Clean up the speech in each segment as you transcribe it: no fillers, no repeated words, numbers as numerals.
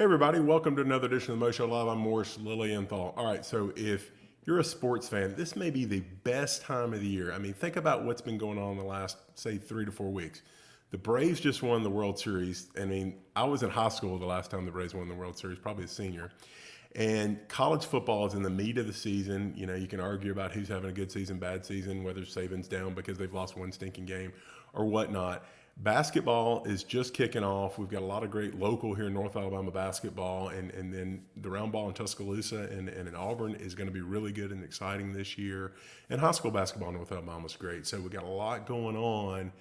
Hey everybody, welcome to another edition of the Mo Show Live. I'm Morris Lilienthal. All right, so if you're a sports fan, this may be the best time of the year. I mean, think about what's been going on in the last, say, 3 to 4 weeks. The Braves just won the World Series. I mean, I was in high school the last time the Braves won the World Series, probably a senior. And college football is in the meat of the season. You know, you can argue about who's having a good season, bad season, whether Saban's down because they've lost one stinking game or whatnot. Basketball is just kicking off. We've got a lot of great local here in North Alabama basketball, and then the round ball in Tuscaloosa and in Auburn is going to be really good and exciting this year. And high school basketball in North Alabama is great. So we've got a lot going on.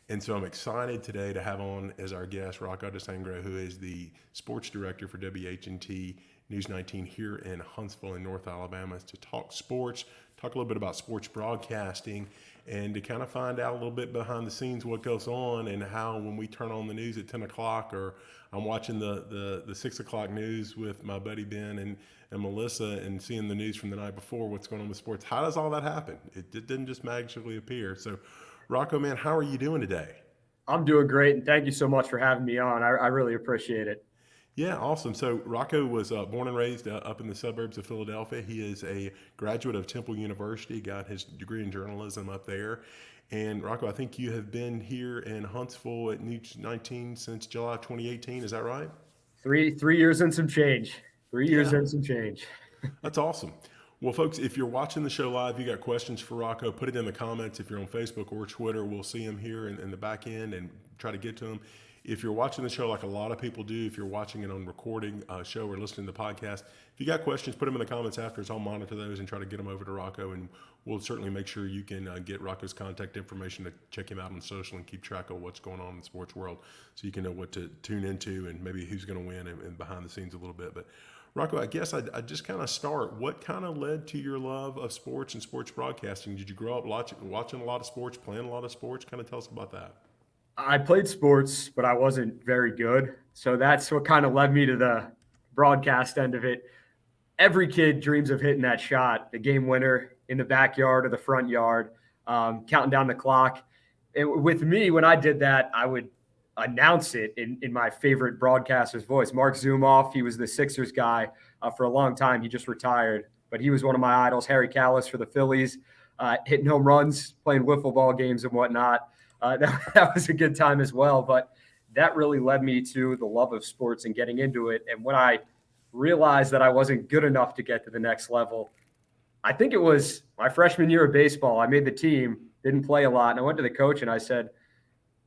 And so I'm excited today to have on as our guest Rocco DiSangro, who is the sports director for WHNT News 19 here in Huntsville in North Alabama, to talk sports, talk a little bit about sports broadcasting, and to kind of find out a little bit behind the scenes what goes on and how when we turn on the news at 10 o'clock or I'm watching the 6 o'clock news with my buddy Ben and Melissa and seeing the news from the night before, what's going on with sports, how does all that happen? It didn't just magically appear. So Rocco, man, how are you doing today? I'm doing great, and thank you so much for having me on. I really appreciate it. Yeah, awesome. So Rocco was born and raised up in the suburbs of Philadelphia. He is a graduate of Temple University, got his degree in journalism up there. And Rocco, I think you have been here in Huntsville at News 19 since July 2018. Is that right? Three years and some change. 3 years Yeah, and some change. that's awesome. Well, folks, if you're watching the show live, you got questions for Rocco, put it in the comments. If you're on Facebook or Twitter, we'll see him here in the back end and try to get to him. If you're watching the show like a lot of people do, if you're watching it on recording show or listening to the podcast, if you got questions, put them in the comments afterwards. I'll monitor those and try to get them over to Rocco, and we'll certainly make sure you can get Rocco's contact information to check him out on social and keep track of what's going on in the sports world so you can know what to tune into and maybe who's going to win and behind the scenes a little bit. But Rocco, I guess I'd just kind of start. What kind of led to your love of sports and sports broadcasting? Did you grow up watching a lot of sports, playing a lot of sports? Kind of tell us about that. I played sports, but I wasn't very good. So that's what kind of led me to the broadcast end of it. Every kid dreams of hitting that shot, the game winner in the backyard or the front yard, counting down the clock. With me, when I did that, I would announce it in my favorite broadcaster's voice. Mark Zumoff, he was the Sixers guy for a long time. He just retired, but he was one of my idols. Harry Callis for the Phillies, hitting home runs, playing wiffle ball games and whatnot. That was a good time as well. But that really led me to the love of sports and getting into it. And when I realized that I wasn't good enough to get to the next level, I think it was my freshman year of baseball. I made the team, didn't play a lot. And I went to the coach and I said,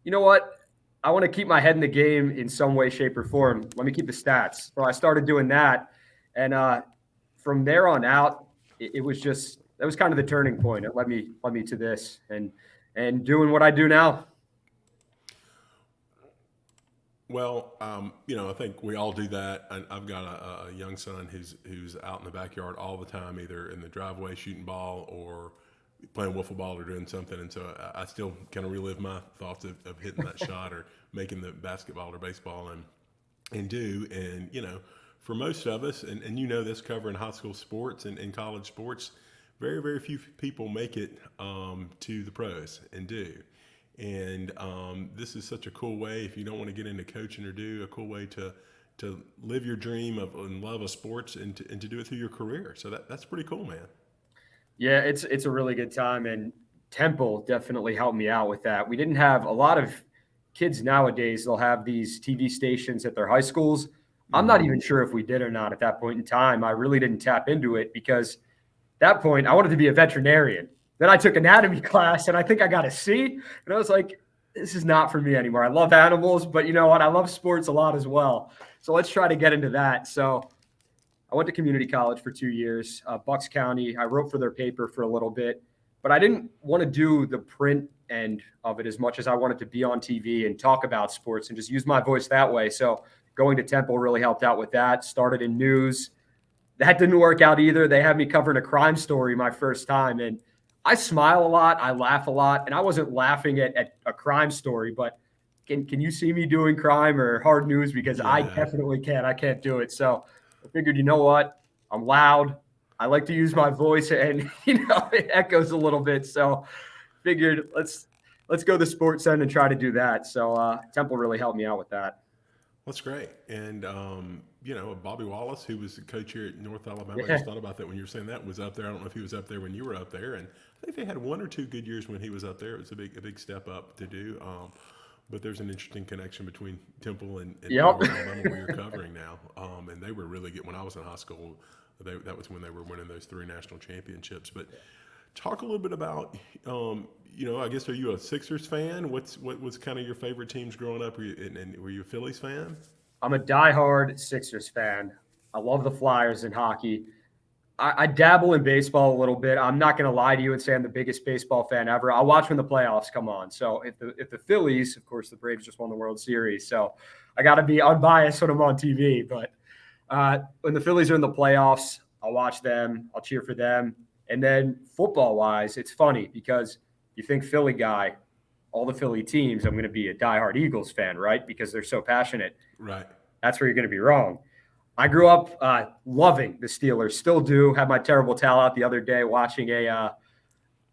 you know what? I want to keep my head in the game in some way, shape, or form. Let me keep the stats. So I started doing that. And from there on out, it was just, that was kind of the turning point. It led me to this and doing what I do now. Well, I think we all do that. I've got a young son who's out in the backyard all the time, either in the driveway shooting ball or playing wiffle ball or doing something. And so I still kind of relive my thoughts of hitting that shot or making the basketball or baseball and do. And, for most of us, and this covering high school sports and college sports, very, very few people make it to the pros and do. And this is such a cool way, if you don't want to get into coaching or do, a cool way to live your dream of and love of sports and to do it through your career. So that's pretty cool, man. Yeah, it's a really good time. And Temple definitely helped me out with that. We didn't have a lot of kids nowadays. They'll have these TV stations at their high schools. I'm not even sure if we did or not at that point in time. I really didn't tap into it because at that point I wanted to be a veterinarian. Then I took anatomy class and I think I got a C. And I was like, this is not for me anymore. I love animals, but you know what? I love sports a lot as well. So let's try to get into that. So I went to community college for 2 years, Bucks County. I wrote for their paper for a little bit, but I didn't want to do the print end of it as much as I wanted to be on TV and talk about sports and just use my voice that way. So going to Temple really helped out with that. Started in news. That didn't work out either. They had me covering a crime story my first time. And I smile a lot. I laugh a lot. And I wasn't laughing at a crime story, but can you see me doing crime or hard news? Because I Yeah. definitely can't. I can't do it. So I figured, you know what? I'm loud. I like to use my voice and, it echoes a little bit. So figured let's go the sports end and try to do that. So Temple really helped me out with that. That's great. And, Bobby Wallace, who was the coach here at North Alabama, I Yeah. just thought about that when you were saying that, was up there. I don't know if he was up there when you were up there. And I think they had one or two good years when he was up there. It was a big step up to do. But there's an interesting connection between Temple and Yep. North Alabama where you're covering now. And they were really good. When I was in high school, that was when they were winning those 3 national championships. But talk a little bit about, I guess, are you a Sixers fan? What was kind of your favorite teams growing up? And were you a Phillies fan? I'm a diehard Sixers fan. I love the Flyers in hockey. I dabble in baseball a little bit. I'm not going to lie to you and say I'm the biggest baseball fan ever. I'll watch when the playoffs come on. So if the Phillies, of course, the Braves just won the World Series, so I got to be unbiased when I'm on TV. But when the Phillies are in the playoffs, I'll watch them. I'll cheer for them. And then football wise, it's funny because you think Philly guy, all the Philly teams, I'm going to be a diehard Eagles fan, right? Because they're so passionate. Right. That's where you're going to be wrong. I grew up loving the Steelers, still do. Had my terrible towel out the other day watching a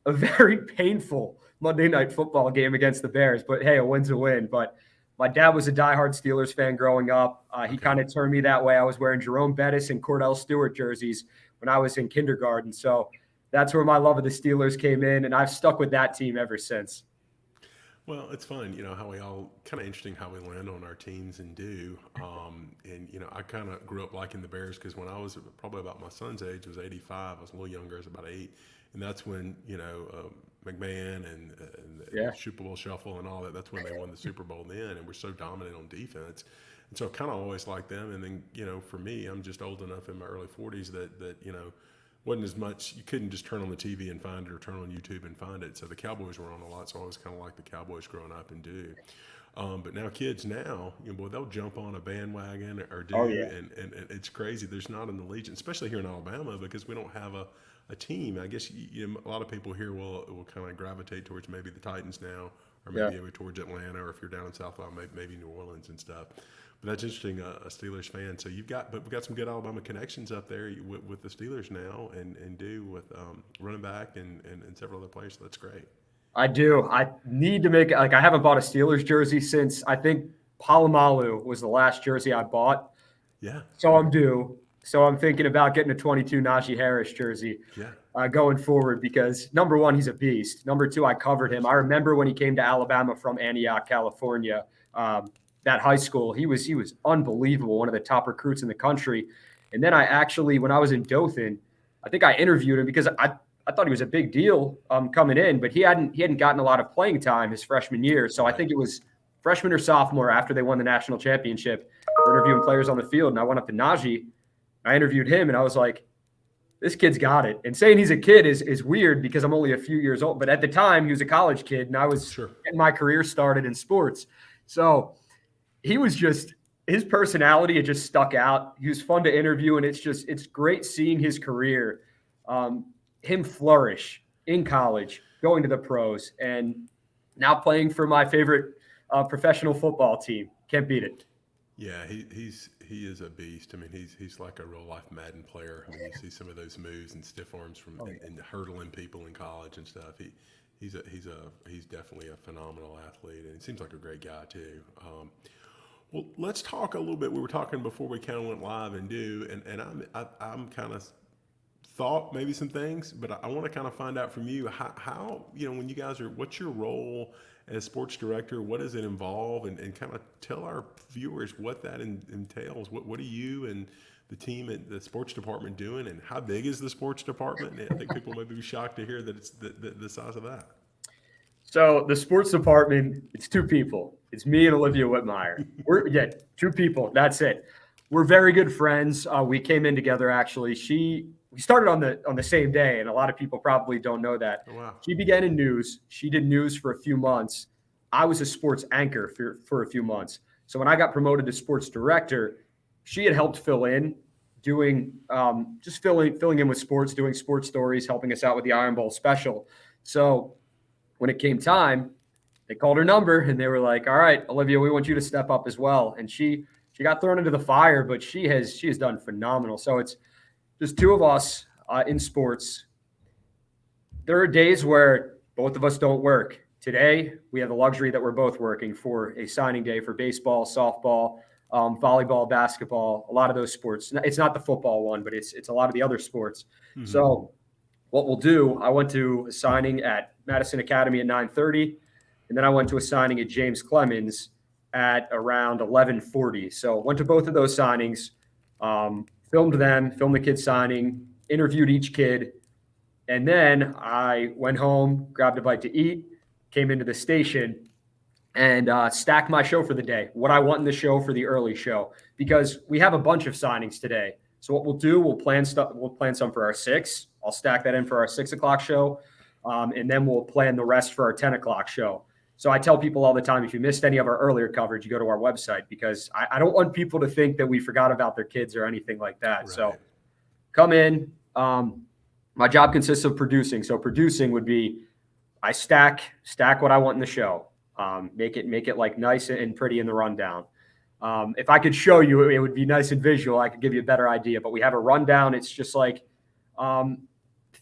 very painful Monday Night Football game against the Bears. But hey, a win's a win. But my dad was a diehard Steelers fan growing up. He kind of turned me that way. I was wearing Jerome Bettis and Cordell Stewart jerseys when I was in kindergarten. So that's where my love of the Steelers came in, and I've stuck with that team ever since. Well, it's fun, how we all kind of interesting how we land on our teams and do. I kind of grew up liking the Bears because when I was probably about my son's age, it was 85. I was a little younger, I was about 8. And that's when, McMahon and Yeah. the Super Bowl shuffle and all that, that's when they won the Super Bowl then and we're so dominant on defense. And so I kind of always liked them. And then, for me, I'm just old enough in my early 40s that wasn't as much. You couldn't just turn on the TV and find it or turn on YouTube and find it. So the Cowboys were on a lot. So I always kind of like the Cowboys growing up and do. But now kids now, boy, they'll jump on a bandwagon or do, Oh, yeah. and it's crazy. There's not an allegiance, especially here in Alabama, because we don't have a team. I guess a lot of people here will kind of gravitate towards maybe the Titans now, or maybe Yeah. over towards Atlanta, or if you're down in South Alabama, maybe New Orleans and stuff. But that's interesting, a Steelers fan. So but we've got some good Alabama connections up there with the Steelers now, and do with running back and several other players. So that's great. I do. I need to make I haven't bought a Steelers jersey since I think Palomalu was the last jersey I bought. Yeah, So I'm due. So I'm thinking about getting a 22 Najee Harris jersey yeah, going forward because number one, he's a beast. Number two, I covered him. I remember when he came to Alabama from Antioch, California, that high school. He was unbelievable, one of the top recruits in the country. And then I actually, when I was in Dothan, I think I interviewed him because I thought he was a big deal coming in, but he hadn't gotten a lot of playing time his freshman year. So I think it was freshman or sophomore after they won the national championship. We're interviewing players on the field, and I went up to Najee. I interviewed him, and I was like, this kid's got it. And saying he's a kid is weird because I'm only a few years old. But at the time, he was a college kid, and I was sure. getting my career started in sports. So he was his personality, it just stuck out. He was fun to interview, and it's great seeing his career, him flourish in college, going to the pros, and now playing for my favorite professional football team. Can't beat it. Yeah, he is a beast. I mean, he's like a real life Madden player. I mean, you see some of those moves and stiff arms from and hurdling people in college and stuff. He's definitely a phenomenal athlete, and he seems like a great guy too. Well, let's talk a little bit. We were talking before we kind of went live and I'm kind of thought maybe some things, but I want to kind of find out from you how when you guys what's your role as sports director? What does it involve? And kind of tell our viewers what that entails. What are you and the team at the sports department doing, and how big is the sports department? And I think people may be shocked to hear that it's the size of that. So the sports department, it's 2 people. It's me and Olivia Whitmire. We're 2 people. That's it. We're very good friends. We came in together actually. We started on the same day, and a lot of people probably don't know that. Oh, wow. She began in news. She did news for a few months. I was a sports anchor for a few months. So when I got promoted to sports director, she had helped fill in, doing just filling in with sports, doing sports stories, helping us out with the Iron Bowl special. So when it came time, they called her number and they were like, "All right, Olivia, we want you to step up as well." And she got thrown into the fire, but she has done phenomenal. So it's just 2 of us in sports. There are days where both of us don't work. Today, we have the luxury that we're both working for a signing day for baseball, softball. volleyball, basketball, a lot of those sports. It's not the football one, but it's a lot of the other sports. Mm-hmm. So what we'll do, I went to a signing at Madison Academy at 9:30, and then I went to a signing at James Clemens at around 11:40. So went to both of those signings, filmed the kids signing, interviewed each kid, and then I went home, grabbed a bite to eat, came into the station, and stacked my show for the day, what I want in the show for the early show, because we have a bunch of signings today. So what we'll do, we'll plan some for our 6. I'll stack that in for our 6 o'clock show, and then we'll plan the rest for our 10 o'clock show. So I tell people all the time, if you missed any of our earlier coverage, you go to our website, because I don't want people to think that we forgot about their kids or anything like that. Right. So come in. My job consists of producing. So producing would be I stack what I want in the show. Make it like nice and pretty in the rundown. If I could show you, it would be nice and visual. I could give you a better idea, but we have a rundown. It's just like,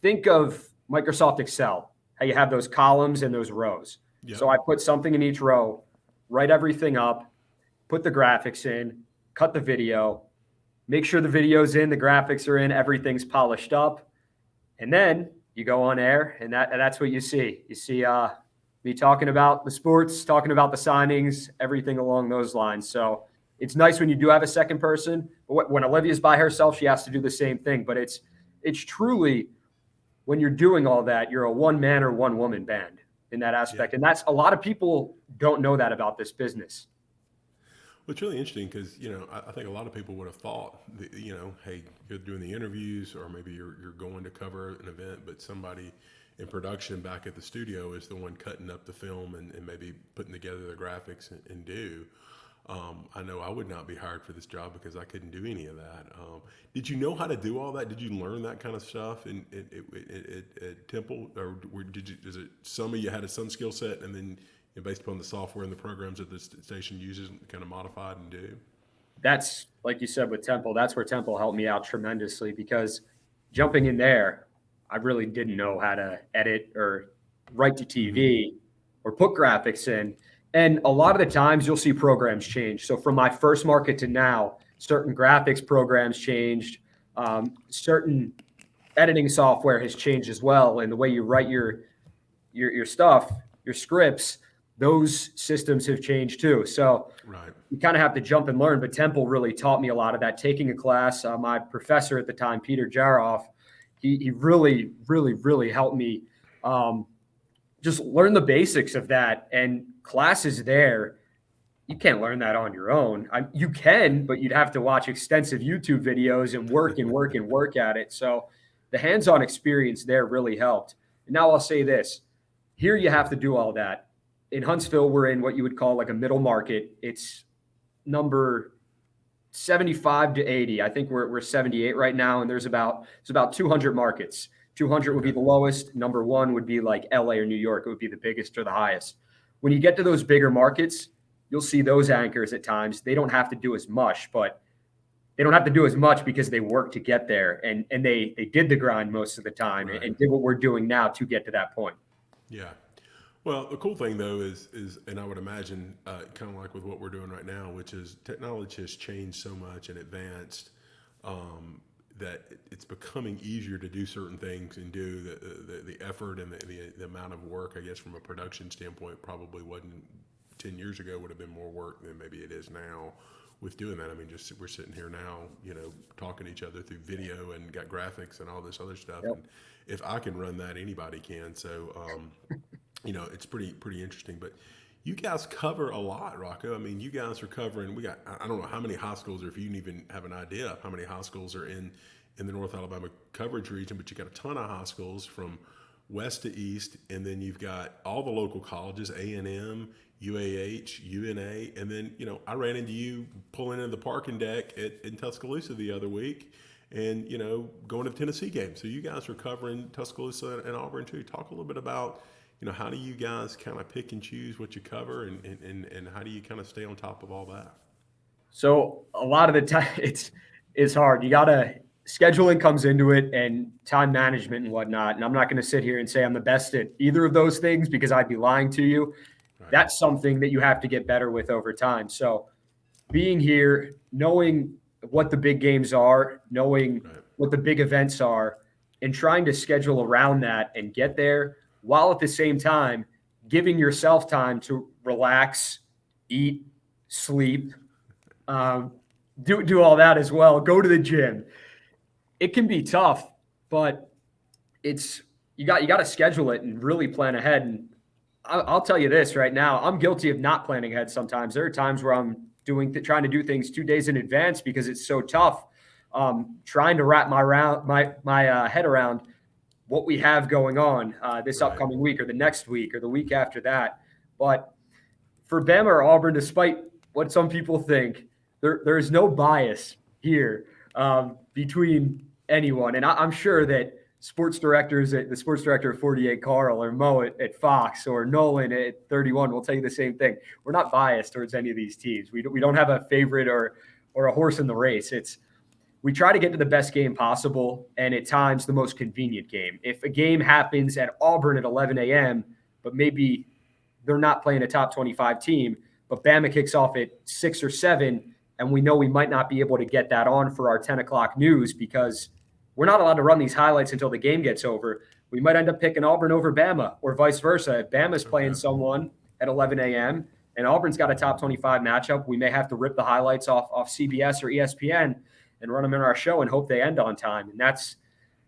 think of Microsoft Excel, how you have those columns and those rows. Yep. So I put something in each row, write everything up, put the graphics in, cut the video, make sure the video's in, the graphics are in, everything's polished up. And then you go on air, and that's what you see. You see, me talking about the sports, talking about the signings, everything along those lines. So it's nice when you do have a second person. When Olivia's by herself, she has to do the same thing. But it's truly, when you're doing all that, you're a one-man or one-woman band in that aspect. Yeah. And that's, a lot of people don't know that about this business. Well, it's really interesting because, I think a lot of people would have thought that, hey, you're doing the interviews, or maybe you're going to cover an event, but somebody in production back at the studio is the one cutting up the film and maybe putting together the graphics and do. I know I would not be hired for this job because I couldn't do any of that. Did you know how to do all that? Did you learn that kind of stuff at Temple, or is it some of you had some skill set and then based upon the software and the programs that the station uses, kind of modified and do? That's, like you said, with Temple, that's where Temple helped me out tremendously, because jumping in there, I really didn't know how to edit or write to TV or put graphics in. And a lot of the times you'll see programs change. So from my first market to now, certain graphics programs changed. Certain editing software has changed as well. And the way you write your stuff, your scripts, those systems have changed too. So right. You kind of have to jump and learn. But Temple really taught me a lot of that. Taking a class, my professor at the time, Peter Jaroff, he really, really, really helped me just learn the basics of that. And classes there, you can't learn that on your own. You can, but you'd have to watch extensive YouTube videos and work at it. So the hands-on experience there really helped. And now I'll say this. Here you have to do all that. In Huntsville, we're in what you would call like a middle market. It's number 75 to 80. I think we're 78 right now, and there's about 200 markets. 200 would be the lowest. Number 1 would be like LA or New York. It would be the biggest or the highest. When you get to those bigger markets, you'll see those anchors at times. They don't have to do as much, but they don't have to do as much because they work to get there, and they did the grind most of the time, right, and did what we're doing now to get to that point. Yeah. Well, the cool thing though is, and I would imagine kind of like with what we're doing right now, which is technology has changed so much and advanced that it's becoming easier to do certain things and do the effort and the amount of work, I guess, from a production standpoint, probably wasn't 10 years ago, would have been more work than maybe it is now with doing that. I mean, just we're sitting here now, talking to each other through video and got graphics and all this other stuff. Yep. And if I can run that, anybody can. So, it's pretty interesting. But you guys cover a lot, Rocco. I mean, you guys are covering, I don't know how many high schools, or if you can even have an idea of how many high schools are in the North Alabama coverage region, but you got a ton of high schools from west to east, and then you've got all the local colleges, A&M, UAH, UNA, and then, I ran into you pulling into the parking deck in Tuscaloosa the other week and, going to the Tennessee game. So you guys are covering Tuscaloosa and Auburn too. Talk a little bit about, how do you guys kind of pick and choose what you cover, and how do you kind of stay on top of all that? So a lot of the time it's hard. You got to, scheduling comes into it, and time management and whatnot. And I'm not going to sit here and say I'm the best at either of those things because I'd be lying to you. Right. That's something that you have to get better with over time. So being here, knowing what the big games are, knowing Right. what the big events are, and trying to schedule around that and get there while at the same time giving yourself time to relax, eat, sleep, um, do all that as well. Go to the gym. It can be tough, but it's you got to schedule it and really plan ahead. And I'll tell you this right now: I'm guilty of not planning ahead. Sometimes there are times where I'm trying to do things 2 days in advance because it's so tough. Trying to wrap my head around what we have going on this Right. upcoming week or the next week or the week after that. But for Bama or Auburn, despite what some people think, there is no bias here between anyone. And I'm sure that the sports director of 48 Carl or Mo at Fox or Nolan at 31 will tell you the same thing. We're not biased towards any of these teams. We don't have a favorite or a horse in the race. We try to get to the best game possible and at times the most convenient game. If a game happens at Auburn at 11 a.m., but maybe they're not playing a top 25 team, but Bama kicks off at 6 or 7, and we know we might not be able to get that on for our 10 o'clock news because we're not allowed to run these highlights until the game gets over. We might end up picking Auburn over Bama or vice versa. If Bama's playing someone at 11 a.m. and Auburn's got a top 25 matchup, we may have to rip the highlights off CBS or ESPN and run them in our show and hope they end on time. And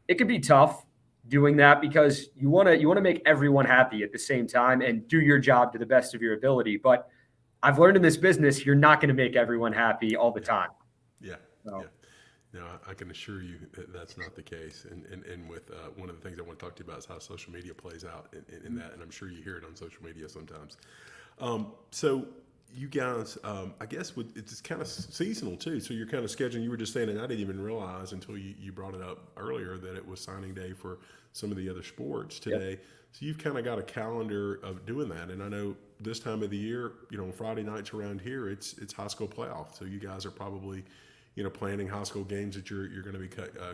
it could be tough doing that because you want to make everyone happy at the same time and do your job to the best of your ability. But I've learned in this business, you're not going to make everyone happy all the time. Yeah. So. Yeah. No, I can assure you that that's not the case. And with one of the things I want to talk to you about is how social media plays out in that. And I'm sure you hear it on social media sometimes. So you guys, I guess it's kind of seasonal too. So you're kind of scheduling. You were just saying, and I didn't even realize until you brought it up earlier that it was signing day for some of the other sports today. Yep. So you've kind of got a calendar of doing that. And I know this time of the year, on Friday nights around here, it's high school playoff. So you guys are probably, planning high school games that you're going to be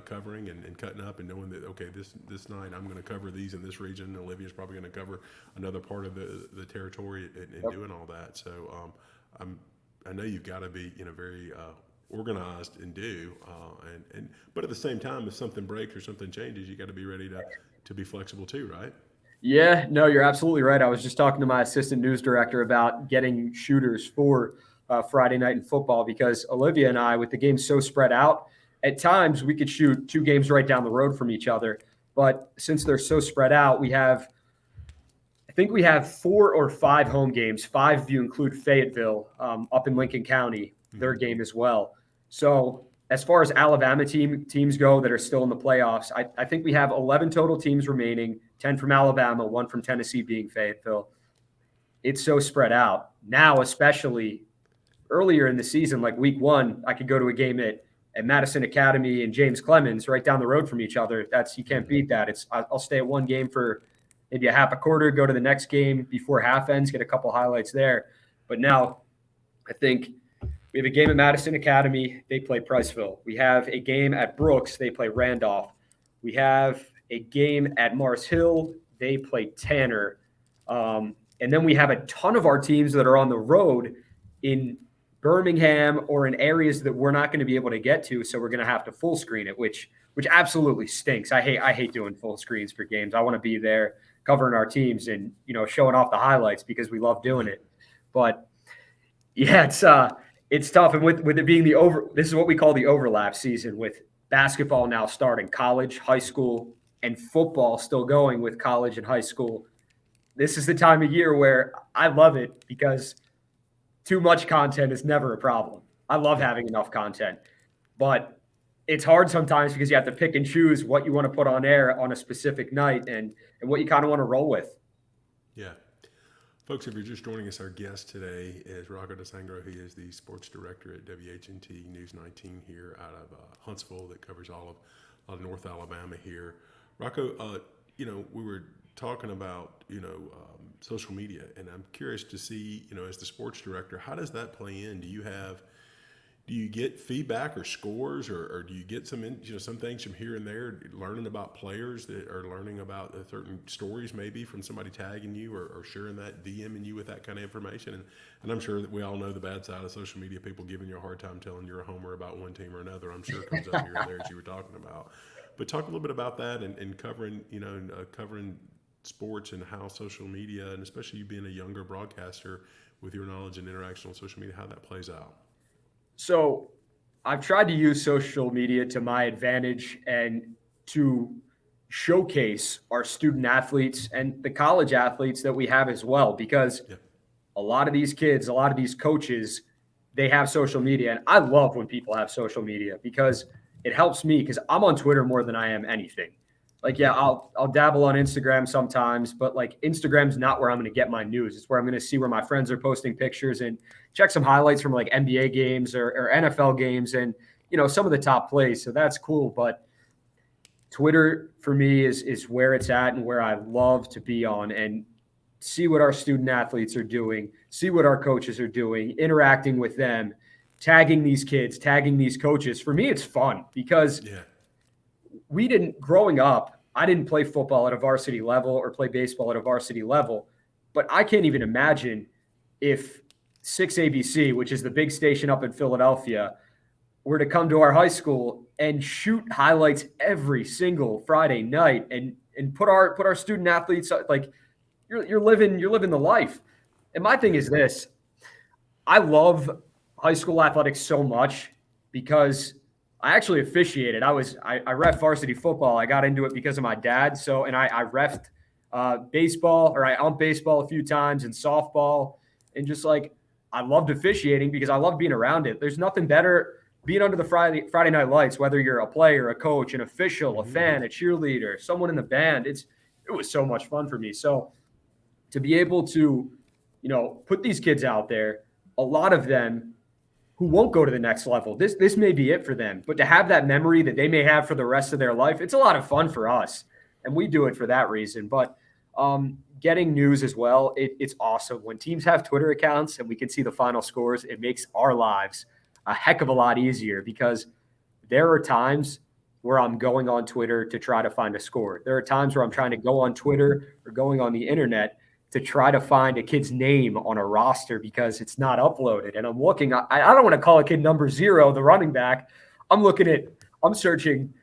covering and cutting up and knowing that, okay, this night I'm going to cover these in this region. Olivia's probably going to cover another part of the territory and Yep. doing all that. So I know you've got to be, very organized and but at the same time, if something breaks or something changes, you got to be ready to be flexible too, right? Yeah, no, you're absolutely right. I was just talking to my assistant news director about getting shooters for Friday night in football because Olivia and I, with the games so spread out, at times we could shoot 2 games right down the road from each other. But since they're so spread out, I think we have 4 or 5 home games. 5 if you include Fayetteville up in Lincoln County, their game as well. So as far as Alabama teams go that are still in the playoffs, I think we have 11 total teams remaining, 10 from Alabama, 1 from Tennessee being Fayetteville. It's so spread out. Now, especially earlier in the season, like week 1, I could go to a game at Madison Academy and James Clemens right down the road from each other. You can't beat that. I'll stay at one game for maybe a half a quarter, go to the next game before half ends, get a couple highlights there. But now I think we have a game at Madison Academy. They play Priceville. We have a game at Brooks. They play Randolph. We have a game at Mars Hill. They play Tanner. And then we have a ton of our teams that are on the road in Birmingham or in areas that we're not going to be able to get to. So we're going to have to full screen it, which absolutely stinks. I hate doing full screens for games. I want to be there covering our teams and, showing off the highlights because we love doing it. But yeah, it's tough. And with it being this is what we call the overlap season, with basketball now starting, college, high school, and football still going with college and high school. This is the time of year where I love it because too much content is never a problem. I love having enough content, but it's hard sometimes because you have to pick and choose what you want to put on air on a specific night and what you kind of want to roll with. Yeah. Folks, if you're just joining us, our guest today is Rocco DiSangro. He is the sports director at WHNT News 19 here out of Huntsville that covers all of North Alabama here. Rocco, we were talking about, social media, and I'm curious to see, as the sports director, how does that play in? Do do you get feedback or scores, or do you get some things from here and there, learning about players that are learning about certain stories, maybe from somebody tagging you or sharing that, DMing you with that kind of information? And I'm sure that we all know the bad side of social media, people giving you a hard time telling you're a homer about one team or another. I'm sure it comes up here and there, as you were talking about. But talk a little bit about that, and covering, covering sports and how social media, and especially you being a younger broadcaster with your knowledge and interaction on social media, how that plays out. So I've tried to use social media to my advantage and to showcase our student athletes and the college athletes that we have as well, because Yeah. a lot of these kids, a lot of these coaches, they have social media. And I love when people have social media because it helps me, because I'm on Twitter more than I am anything. Like, yeah, I'll dabble on Instagram sometimes, but like Instagram's not where I'm going to get my news. It's where I'm going to see where my friends are posting pictures and check some highlights from like NBA games or NFL games and, some of the top plays. So that's cool. But Twitter for me is where it's at and where I love to be on, and see what our student athletes are doing, see what our coaches are doing, interacting with them, tagging these kids, tagging these coaches. For me, it's fun because Yeah. growing up, I didn't play football at a varsity level or play baseball at a varsity level, but I can't even imagine if 6ABC, which is the big station up in Philadelphia, were to come to our high school and shoot highlights every single Friday night and put our student athletes, like, you're living the life. And my thing is this: I love high school athletics so much because I actually officiated. I ref varsity football. I got into it because of my dad. And I refed baseball, or I umped baseball a few times, and softball, and just like, I loved officiating because I love being around it. There's nothing better being under the Friday night lights, whether you're a player, a coach, an official, a fan, a cheerleader, someone in the band. It was so much fun for me. So to be able to, put these kids out there, a lot of them who won't go to the next level, this may be it for them, but to have that memory that they may have for the rest of their life, it's a lot of fun for us, and we do it for that reason. But getting news as well, it's awesome when teams have Twitter accounts and we can see the final scores. It makes our lives a heck of a lot easier, because there are times where I'm going on Twitter to try to find a score. There are times where I'm trying to go on Twitter or going on the internet to try to find a kid's name on a roster because it's not uploaded. And I'm looking, I don't want to call a kid number 0, the running back. I'm searching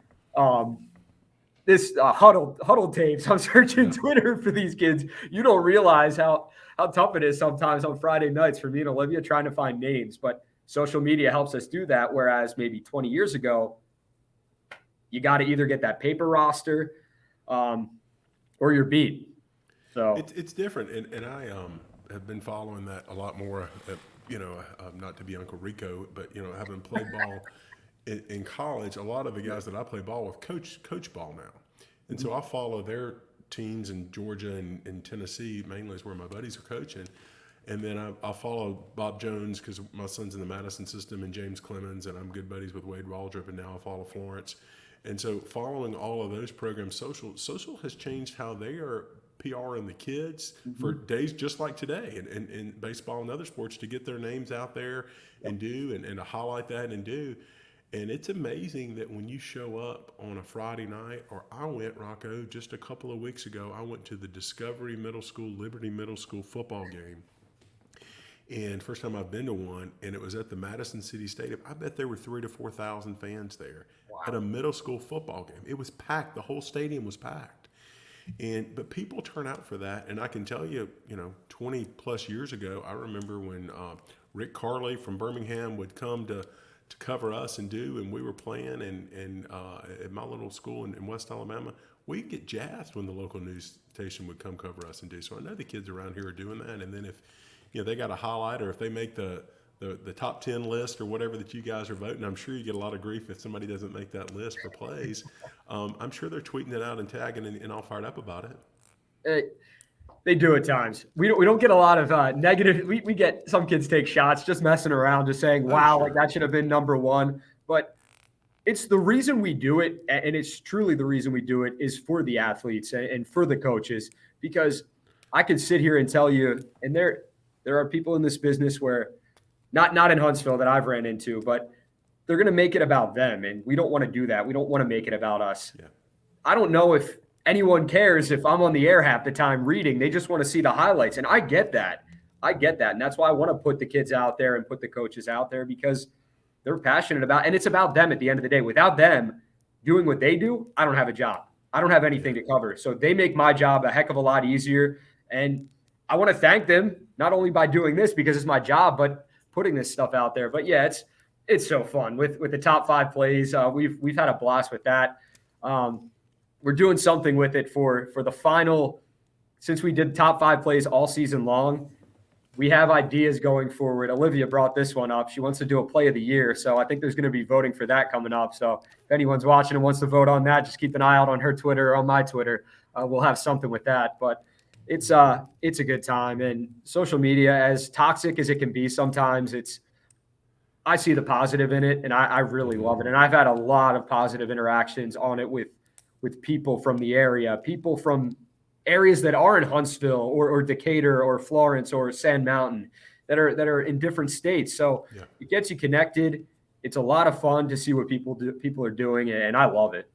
this huddle tapes. I'm searching Twitter for these kids. You don't realize how tough it is sometimes on Friday nights for me and Olivia trying to find names. But social media helps us do that. Whereas maybe 20 years ago, you got to either get that paper roster or you're beat. So It's different, and I have been following that a lot more. Not to be Uncle Rico, but having played ball in college, a lot of the guys that I play ball with coach ball now, and so I follow their teams in Georgia and Tennessee mainly is where my buddies are coaching, and then I follow Bob Jones because my son's in the Madison system, and James Clemens, and I'm good buddies with Wade Waldrop, and now I follow Florence, and so following all of those programs, social has changed how they are PR and the kids for days just like today, and in baseball and other sports, to get their names out there and do and to highlight that and do. And it's amazing that when you show up on a Friday night, or I went, Rocco, just a couple of weeks ago, I went to the Discovery Middle School, Liberty Middle School football game. And first time I've been to one, and it was at the Madison City Stadium. I bet there were 3,000 to 4,000 fans there at a middle school football game. It was packed. The whole stadium was packed. But people turn out for that, and I can tell you, 20 plus years ago, I remember when Rick Carley from Birmingham would come to cover us and we were playing, and at my little school in West Alabama, we'd get jazzed when the local news station would come cover us and do. So I know the kids around here are doing that, and then if they got a highlight, or if they make the top 10 list or whatever that you guys are voting, I'm sure you get a lot of grief if somebody doesn't make that list for plays. I'm sure they're tweeting it out and tagging and all fired up about it. They do at times. We don't get a lot of negative. We get some kids take shots just messing around, just saying, wow, like that should have been number 1. But it's the reason we do it, and it's truly the reason we do it, is for the athletes and for the coaches. Because I could sit here and tell you, and there are people in this business where, not in Huntsville that I've ran into, but they're going to make it about them. And we don't want to do that. We don't want to make it about us. Yeah. I don't know if anyone cares if I'm on the air half the time reading. They just want to see the highlights. And I get that. And that's why I want to put the kids out there and put the coaches out there, because they're passionate about, and it's about them at the end of the day. Without them doing what they do, I don't have a job. I don't have anything to cover. So they make my job a heck of a lot easier. And I want to thank them, not only by doing this because it's my job, but putting this stuff out there. But yeah, it's so fun with the top 5 plays. We've had a blast with that. We're doing something with it for the final, since we did top 5 plays all season long. We have ideas going forward. Olivia brought this one up. She wants to do a play of the year. So I think there's going to be voting for that coming up. So if anyone's watching and wants to vote on that, just keep an eye out on her Twitter or on my Twitter. We'll have something with that. But it's a good time. And social media, as toxic as it can be sometimes, I see the positive in it, and I really love it. And I've had a lot of positive interactions on it with people from the area, people from areas that are in Huntsville or Decatur or Florence or Sand Mountain that are in different states. So It gets you connected. It's a lot of fun to see what people are doing, and I love it.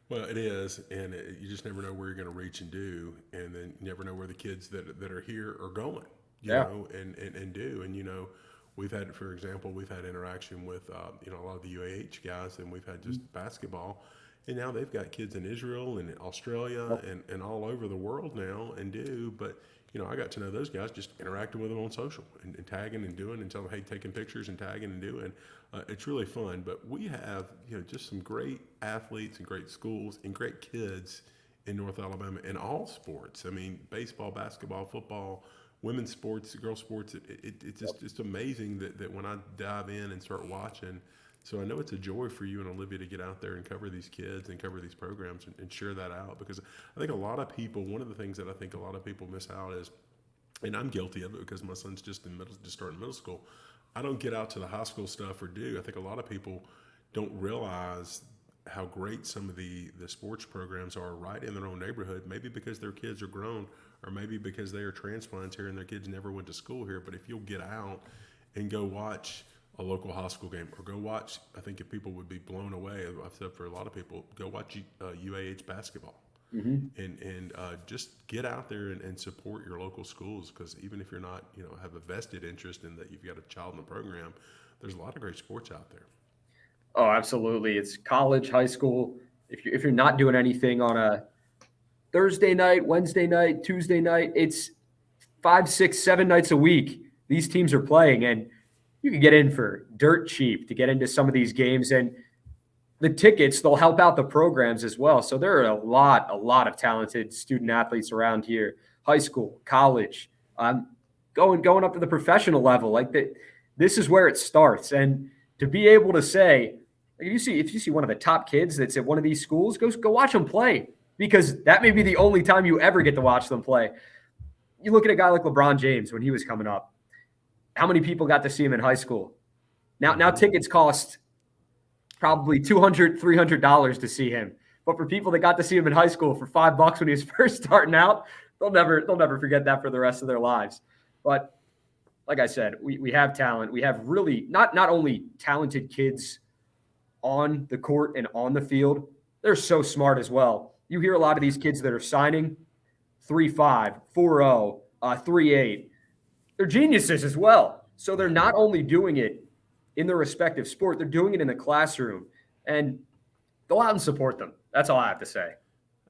Well, it is, and you just never know where you're going to reach and do, and then you never know where the kids that are here are going, you know, and do. And, you know, we've had, for example, interaction with, a lot of the UAH guys, and we've had just basketball. And now they've got kids in Israel and in Australia and all over the world now and do. But, you know, I got to know those guys just interacting with them on social and tagging and doing and telling them, hey, taking pictures and tagging and doing. It's really fun. But we have, you know, just some great athletes and great schools and great kids in North Alabama in all sports. I mean, baseball, basketball, football, women's sports, girls sports. It's just amazing that when I dive in and start watching. So I know it's a joy for you and Olivia to get out there and cover these kids and cover these programs and share that out, because I think a lot of people, one of the things that I think a lot of people miss out is, and I'm guilty of it because my son's just starting middle school. I don't get out to the high school stuff or do. I think a lot of people don't realize how great some of the sports programs are right in their own neighborhood, maybe because their kids are grown or maybe because they are transplants here and their kids never went to school here. But if you'll get out and go watch a local high school game or go watch, I think if people would be blown away. I've said for a lot of people, go watch UAH basketball and just get out there and support your local schools, because even if you're not, you know, have a vested interest in that you've got a child in the program, there's a lot of great sports out there. Oh, absolutely. It's college, high school. If you're not doing anything on a Thursday night, Wednesday night, Tuesday night, it's 5, 6, 7 nights a week these teams are playing, and you can get in for dirt cheap to get into some of these games, and the tickets, they'll help out the programs as well. So there are a lot of talented student athletes around here, high school, college, going up to the professional level. Like that, this is where it starts. And to be able to say, if you see one of the top kids that's at one of these schools, go watch them play, because that may be the only time you ever get to watch them play. You look at a guy like LeBron James when he was coming up. How many people got to see him in high school? Now tickets cost probably $200, $300 to see him. But for people that got to see him in high school for $5 when he was first starting out, they'll never forget that for the rest of their lives. But like I said, we have talent. We have really not only talented kids on the court and on the field, they're so smart as well. You hear a lot of these kids that are signing 3.5, 4.0, 3.8. They're geniuses as well. So they're not only doing it in their respective sport, they're doing it in the classroom. And go out and support them. That's all I have to say.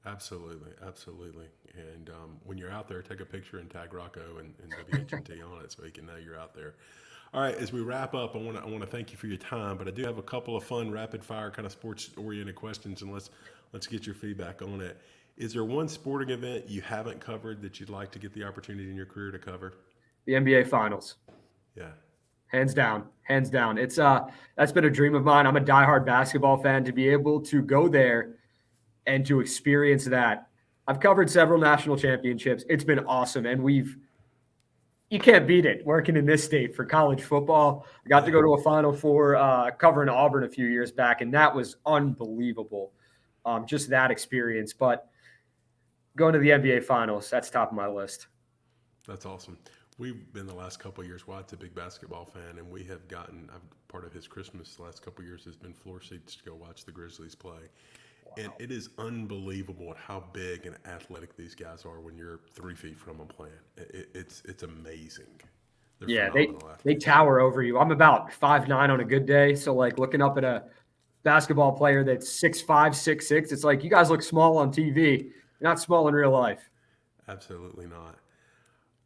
Absolutely. And when you're out there, take a picture and tag Rocco and WHNT on it so he can know you're out there. All right, as we wrap up, I want to thank you for your time, but I do have a couple of fun rapid fire kind of sports oriented questions, and let's get your feedback on it. Is there one sporting event you haven't covered that you'd like to get the opportunity in your career to cover? The NBA Finals. Yeah. Hands down. It's that's been a dream of mine. I'm a diehard basketball fan. To be able to go there and to experience that. I've covered several national championships. It's been awesome, and you can't beat it working in this state for college football. I got to go to a Final Four covering Auburn a few years back, and that was unbelievable. Just that experience. But going to the NBA Finals, that's top of my list. That's awesome. we've been the last couple of years. Wyatt's a big basketball fan, and we have gotten part of his Christmas the last couple of years has been floor seats to go watch the Grizzlies play. Wow. And it is unbelievable at how big and athletic these guys are when you're 3 feet from them playing. It's amazing. They're they tower over you. I'm about 5'9" on a good day, so like looking up at a basketball player that's 6'5", 6'6", it's like you guys look small on TV. You're not small in real life. Absolutely not.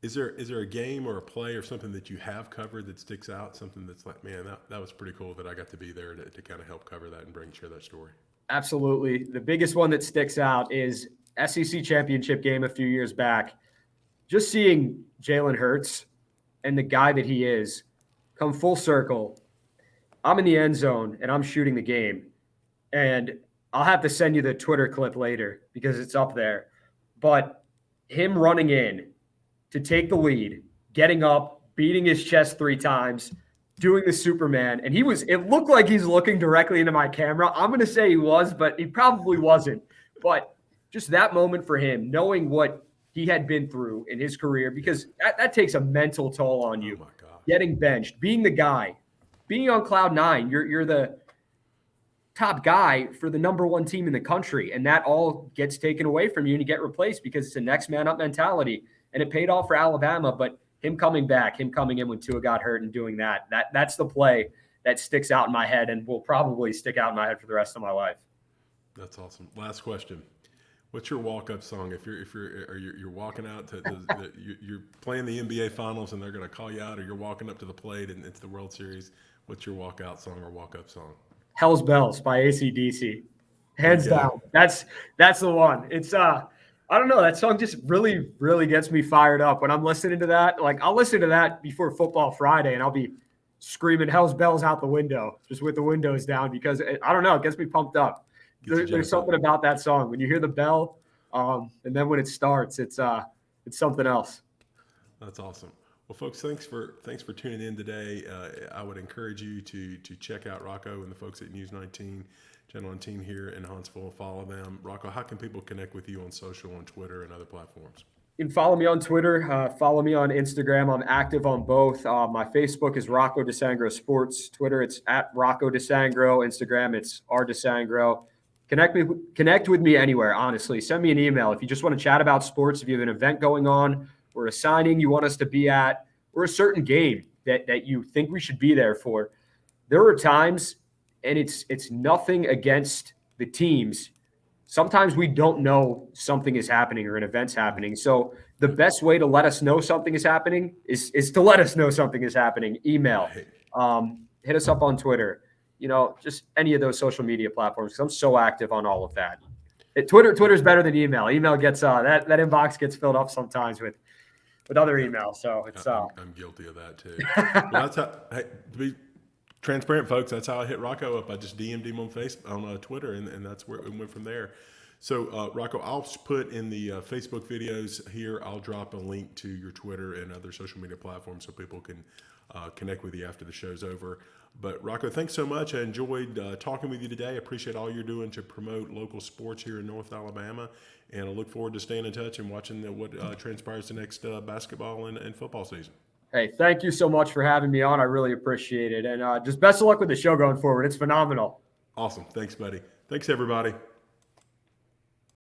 Is there a game or a play or something that you have covered that sticks out? Something that's like, man, that was pretty cool that I got to be there to kind of help cover that and share that story. Absolutely. The biggest one that sticks out is SEC championship game a few years back. Just seeing Jalen Hurts and the guy that he is come full circle. I'm in the end zone and I'm shooting the game. And I'll have to send you the Twitter clip later because it's up there. But him running in to take the lead, getting up, beating his chest 3 times, doing the Superman. And it looked like he's looking directly into my camera. I'm going to say he was, but he probably wasn't. But just that moment for him, knowing what he had been through in his career, because that takes a mental toll on you. Oh my God. Getting benched, being the guy, being on cloud 9, you're the top guy for the number 1 team in the country. And that all gets taken away from you and you get replaced because it's a next man up mentality. And it paid off for Alabama, but him coming back, him coming in when Tua got hurt and doing that's the play that sticks out in my head and will probably stick out in my head for the rest of my life. That's awesome. Last question. What's your walk-up song? If you're walking out to you're playing the NBA Finals and they're going to call you out, or you're walking up to the plate and it's the World Series, what's your walk-out song or walk-up song? Hell's Bells by AC/DC. Hands down. That's the one. It's I don't know. That song just really, really gets me fired up when I'm listening to that. Like I'll listen to that before Football Friday and I'll be screaming Hell's Bells out the window just with the windows down because I don't know. It gets me pumped up. There's something about that song when you hear the bell, and then when it starts, it's something else. That's awesome. Well, folks, thanks for tuning in today. I would encourage you to check out Rocco and the folks at News 19, Channel 19 here in Huntsville. Follow them. Rocco, how can people connect with you on social, on Twitter, and other platforms? You can follow me on Twitter. Follow me on Instagram. I'm active on both. My Facebook is Rocco DiSangro Sports. Twitter, it's at Rocco DiSangro. Instagram, it's R DiSangro. Connect with me anywhere, honestly. Send me an email. If you just want to chat about sports, if you have an event going on or a signing you want us to be at, or a certain game that you think we should be there for. There are times, and it's nothing against the teams. Sometimes we don't know something is happening or an event's happening. So the best way to let us know something is happening is to let us know something is happening. Email. Hit us up on Twitter. Just any of those social media platforms, because I'm so active on all of that. Twitter's better than email. Email gets that inbox gets filled up sometimes with other emails. So it's I'm guilty of that too. Well, that's how. Hey, to be transparent, folks, that's how I hit Rocco up. I just DM'd him on Twitter, and that's where it went from there. So Rocco, I'll put in the Facebook videos here. I'll drop a link to your Twitter and other social media platforms so people can connect with you after the show's over. But Rocco, thanks so much. I enjoyed talking with you today. I appreciate all you're doing to promote local sports here in North Alabama. And I look forward to staying in touch and watching what transpires the next basketball and football season. Hey, thank you so much for having me on. I really appreciate it. And just best of luck with the show going forward. It's phenomenal. Awesome. Thanks, buddy. Thanks, everybody.